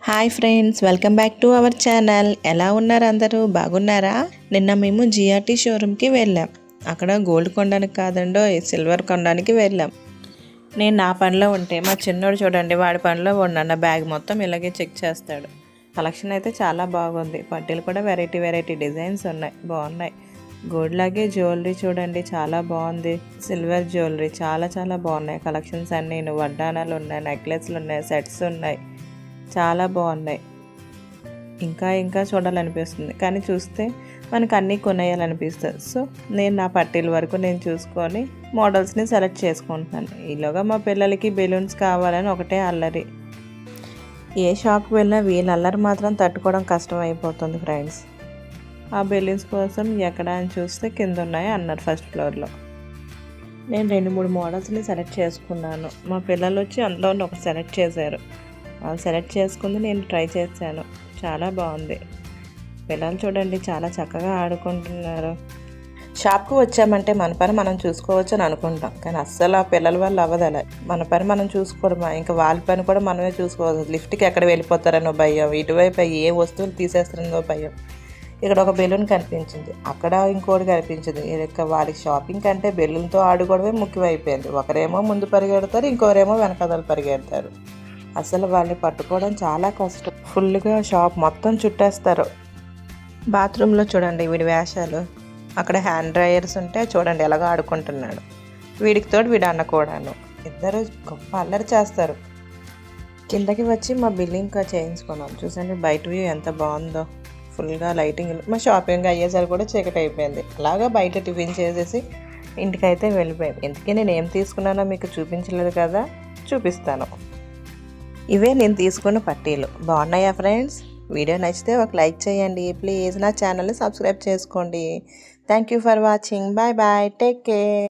Hi friends, welcome back to our channel. ఎలా ఉన్నారు అందరూ? బాగున్నారా? నిన్న మేము జిఆర్టీ షోరూమ్కి వెళ్ళాం. అక్కడ గోల్డ్ కొనడానికి కాదండో సిల్వర్ కొనడానికి వెళ్ళాం. నేను నా పనిలో ఉంటే మా చిన్నోడు చూడండి, వాడి పనిలో ఉన్న బ్యాగ్ మొత్తం ఇలాగే చెక్ చేస్తాడు. కలెక్షన్ అయితే చాలా బాగుంది. పట్టీలు కూడా వెరైటీ డిజైన్స్ ఉన్నాయి, బాగున్నాయి. గోల్డ్ లాగే జ్యువెలరీ చూడండి, చాలా బాగుంది. సిల్వర్ జ్యువెలరీ చాలా బాగున్నాయి. కలెక్షన్స్ అన్నీ వడ్డానాలు ఉన్నాయి, నెక్లెస్లు ఉన్నాయి, సెట్స్ ఉన్నాయి, చాలా బాగున్నాయి. ఇంకా చూడాలనిపిస్తుంది, కానీ చూస్తే మనకు అన్నీ కొనేయాలనిపిస్తుంది. సో నేను నా పట్టీల వరకు నేను చూసుకొని మోడల్స్ని సెలెక్ట్ చేసుకుంటున్నాను. ఈలోగా మా పిల్లలకి బెలూన్స్ కావాలని ఒకటే అల్లరి. ఏ షాప్కి వెళ్ళినా వీళ్ళ అల్లరి మాత్రం తట్టుకోవడం కష్టం అయిపోతుంది ఫ్రెండ్స్. ఆ బెలూన్స్ కోసం ఎక్కడ అని చూస్తే కింద ఉన్నాయి అన్నారు, ఫస్ట్ ఫ్లోర్లో. నేను 2-3 మోడల్స్ని సెలెక్ట్ చేసుకున్నాను. మా పిల్లలు వచ్చి అందులో ఒకటి సెలెక్ట్ చేశారు. వాళ్ళు సెలెక్ట్ చేసుకుంది, నేను ట్రై చేశాను. చాలా బాగుంది. పిల్లలు చూడండి చాలా చక్కగా ఆడుకుంటున్నారు. షాప్కి వచ్చామంటే మన పని మనం చూసుకోవచ్చు అని అనుకుంటాం, కానీ అస్సలు ఆ పిల్లల వల్ల అవ్వదు. అలా మన పని మనం చూసుకోవడమా, ఇంకా వాళ్ళ పని కూడా మనమే చూసుకోవచ్చు. లిఫ్ట్కి ఎక్కడ వెళ్ళిపోతారనో భయం, ఇటువైపు ఏ వస్తువులు తీసేస్తారనో భయం. ఇక్కడ ఒక బెలూన్ కనిపించింది, అక్కడ ఇంకోటి కనిపించింది. ఇక వాళ్ళకి షాపింగ్ కంటే బెలూన్తో ఆడుకోవడమే ముఖ్యమైపోయింది. ఒకరేమో ముందు పరిగెడతారు, ఇంకోరేమో వెనకదలు పరిగెడతారు. అసలు వాళ్ళని పట్టుకోవడం చాలా కష్టం. ఫుల్గా షాప్ మొత్తం చుట్టేస్తారు. బాత్రూంలో చూడండి వీడి వేషాలు. అక్కడ హ్యాండ్ డ్రైయర్స్ ఉంటే చూడండి ఎలాగో ఆడుకుంటున్నాడు. వీడికి తోడు వీడు అన్న కూడాను. ఇద్దరు గొప్ప అల్లరి చేస్తారు. కిందకి వచ్చి మా బిల్లింగ్ చేయించుకున్నాం. చూసండి బయట వ్యూ ఎంత బాగుందో. ఫుల్గా లైటింగ్. మా షాపింగ్ అయ్యేసరికి కూడా చీకటి అయిపోయింది. అలాగా బయట టిఫిన్ చేసేసి ఇంటికైతే వెళ్ళిపోయాం. ఇంతకీ నేను ఏం తీసుకున్నానో మీకు చూపించలేదు కదా, చూపిస్తాను. ఇవే నేను తీసుకున్న పట్టీలు. బాగున్నాయా ఫ్రెండ్స్? వీడియో నచ్చితే ఒక లైక్ చేయండి ప్లీజ్. నా ఛానల్ని సబ్స్క్రైబ్ చేసుకోండి. Thank you for watching. Bye take care.